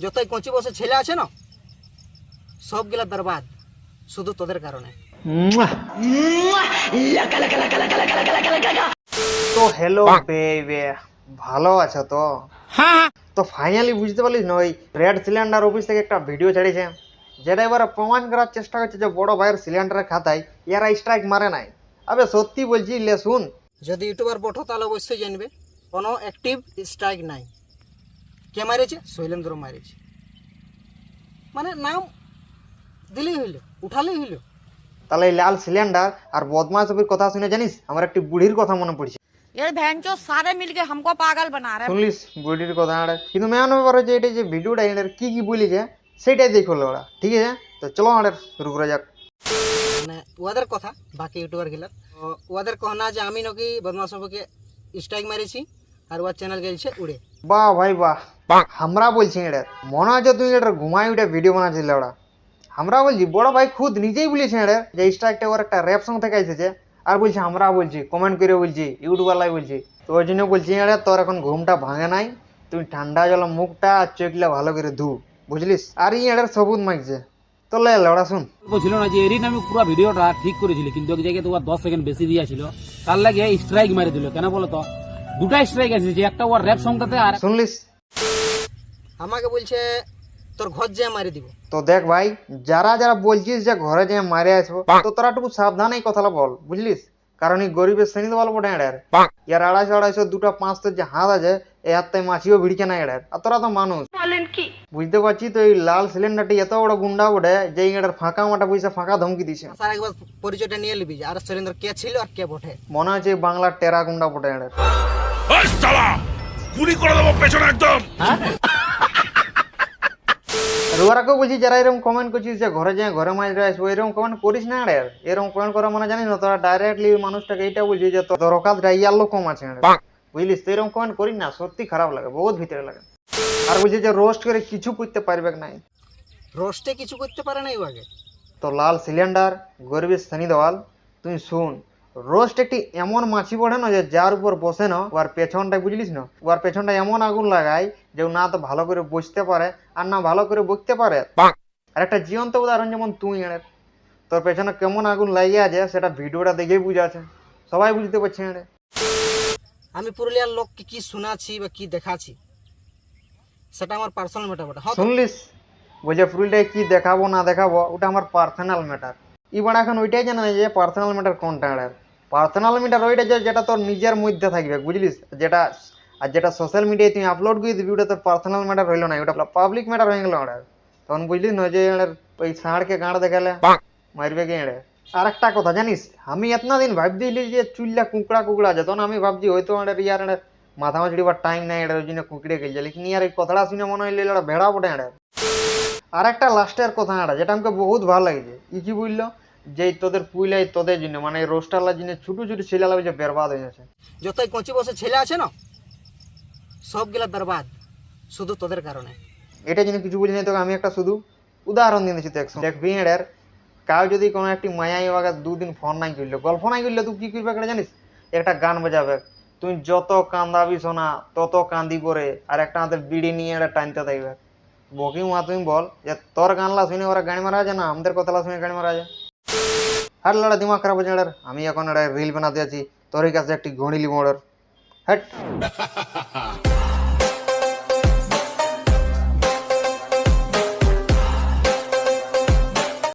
যতই কচি বসে ছেলে আছে না সবগুলা বরবাদ শুধু তোদের কারণে। তো হ্যালো বেবি, ভালো আছো তো? তো ফাইনালি বুঝতে পারলিস না, ওই রেড সিলিন্ডার অফিস থেকে একটা ভিডিও ছাড়িয়েছে, যেটা এবারে প্রমাণ করার চেষ্টা করছে যে বড় ভাইয়ের সিলিন্ডারের খাতায় এরা স্ট্রাইক মারে নাই। আবে সত্যি বলছি, লে শুন। যদি ইউটিউবার বটো তাহলে অবশ্যই জানবে কোনো অ্যাক্টিভ স্ট্রাইক নাই। কে মারিছে? শৈলেন্দ্র মারিছে। মানে নাম দিলেই হইল, উঠালেই হইল। তাহলে এই লাল সিলিন্ডার আর বদমাশ অফির কথা শুনে জানিস আমার একটি বুড়ির কথা মনে পড়ছে। ये भैंचो सारे मिलके हमको पागल बना रहे हैं। শুনলিস বুড়ির কথা? কিন্তু মেন ব্যাপার হচ্ছে এটা যে ভিডিওটা এদের কি কি বলেছে সেটাই দেখলো ওরা। ঠিক আছে, তো চলো আমাদের শুরু করা যাক। মানে ওদের কথা বাকি ইউটিউবার গেলার ওদের कहना যে আমি নাকি বদমাশকে স্ট্রাইক মারিছি আর ওর চ্যানেল গেছে উড়ে। বাহ ভাই বাহ, আমরা বলছি এটা মনে হয় তুই এটা ঘুমাই উঠে ভিডিও বানাচ্ছিল ওরা। আমরা বলছি বড় ভাই খুদ নিজেই বলেছে এটা যে স্ট্রাইকটা ওর একটা র্যাপ সং থেকে এসেছে, আর বলছি আমরা বলছি কমেন্ট করে বলছি ইউটিউবারলাই বলছি। তো ওই জন্য বলছি এটা তোর এখন ঘুমটা ভাঙে নাই, তুই ঠান্ডা জল মুখটা আর চোখগুলা ভালো করে ধু, বুঝলিস? আর এটার সবুজ মাগছে তো লে লড়া শুন। ছিল না যে এরই নামে পুরো ভিডিওটা ঠিক করেছিল, কিন্তু এক জায়গায় তোমার 10 সেকেন্ড বেশি দিয়েছিল, তার লাগে স্ট্রাইক মারি দিল। কেন বলো তো? দুটা স্ট্রাইক আছে, যে একটা ওর র্যাপ সংটাতে আর শুনলিস? আমাকে বলছে তোর ঘর যে মারি দিব। তো দেখ ভাই, যারা যারা বলছিস যে ঘরে যে মারে আসবো, তো তোরা একটু সাবধান এই কথাটা বল, বুঝলিস? কারণ এই গরিবের শ্রেণী তো বলবো না এটার। ইয়ার 250 দুটা 500 যে হাত আছে এই হাতটাই মাছিও ভিড়ছে না এটার। আর তোরা তো মানুষ বুঝতে পারছি। তো এই লাল সিলিন্ডারটি এত বড় গুন্ডা ওঠে যে এটার ফাঁকা মাটা পয়সা ফাঁকা ধমকি দিছে। স্যার একবার পরিচয়টা নিয়ে নিবি আর শৈলেন্দ্র কে ছিল আর কে বটে। মনে হচ্ছে এই বাংলার টেরা গুন্ডা ওঠে এটার। আর ওরাকেও বলছি যারা এরকম কমেন্ট করছিস যে ঘরে যায় ঘরে মাঝে আসবো, এরকম কমেন্ট করিস না এর। এরকম কমেন্ট করা মানে জানিস না, তোরা ডাইরেক্টলি মানুষটাকে এইটা বলছিস যে তোর অকাতটা ইয়ার লোক কম আছে, বুঝলিস? তো এরকম কমেন্ট করিস না, সত্যি খারাপ লাগে, বহুত ভিতরে লাগে। আর বলছি যে রোস্ট করে কিছু করতে পারবে নাই। রোস্টে কিছু করতে পারে নাই ও আগে। তো লাল সিলিন্ডার গরিবের শ্রেণী দেওয়াল, তুই শুন। রোস্ট একটি এমন মাছি পড়ে না যে যার উপর বসে না ওর পেছনটায়, বুঝলিস না, ওর পেছনটা এমন আগুন লাগায় যে ও না তো ভালো করে বসতে পারে আর না ভালো করে বসতে পারে। আর একটা জীবন্ত উদাহরণ যেমন তুই এর, তোর পেছনে কেমন আগুন লাগিয়ে আছে সেটা ভিডিওটা দেখেই বুঝাচ্ছে, সবাই বুঝতে পারছে এর। আমি পুরুলিয়ার লোককে কি শোনাচ্ছি বা কি দেখাচ্ছি সেটা আমার পার্সোনাল ম্যাটার বটে। হ্যাঁ শুনলিস? বলছে পুরুলিয়ায় কি দেখাবো না দেখাবো ওটা আমার পার্সোনাল ম্যাটার। এবার এখন ওইটাই জানা যায় যে পার্সোনাল ম্যাটার কোনটা এর। পার্সোনাল ম্যাটার ওইটা যেটা তোর নিজের মধ্যে থাকবে, বুঝলিস? যেটা আর যেটা সোশ্যাল মিডিয়ায় তুই আপলোড করে দিবি ওটা তোর পার্সোনাল ম্যাটার হইলো না, ওটা পাবলিক ম্যাটার হয়ে গেল ওটা। তখন বুঝলিস না যে ওই ষাঁড়কে গাঁড় দেখালে মারবে কি এড়ে। আর একটা কথা জানিস, আমি এতনা দিন ভাবছিলি যে চুল্লা কুকড়া কুকড়া আছে, তখন আমি ভাবছি হয়তো ইয়ার মাথা মাছড়িবার টাইম নাই এটা, ওই জন্য কুকড়ে গেছে। লেকিন ইয়ার এই কথাটা শুনে মনে হইলে এটা ভেড়া বটে এটা। আর একটা লাস্টের কথা এটা যেটা আমাকে বহুত ভালো লাগছে, কি বললো যে তোদের পুইলাই তোদের জন্য, মানে রোস্টারলার জন্য ছোট ছোট ছেলেলা যে বেরবাদ হয়ে যাচ্ছে। যতই কচি বসে ছেলে আছে না সবগুলা বরবাদ শুধু তোদের কারণে। এটা জন্য কিছু বুঝি নাই, তোকে আমি একটা শুধু উদাহরণ দিয়ে দিচ্ছি। দেখবি এর কাউ যদি কোনো একটি মায়াই বাগা 2 দিন ফোন নাই করলো, গল্প নাই করলে তুই কি করবে একটা জানিস? একটা গান বাজাবে, তুই যত কান্দাবি শোনা তত কান্দি পরে, আর একটা হাতে বিড়ি নিয়ে এটা টানতে থাকবে। বকি মা তুমি বল যে তোর গানলা শুনে ওরা গাড়ি মারা যায় না আমাদের কথালা শুনে গাড়ি মারা যায়? আর লড়া দিমাগ খারাপ হচ্ছে এটার। আমি এখন এটা রিল বানাতে আছি, তোর কাছে একটি ঘড়ি লিব অর্ডার। হ্যাট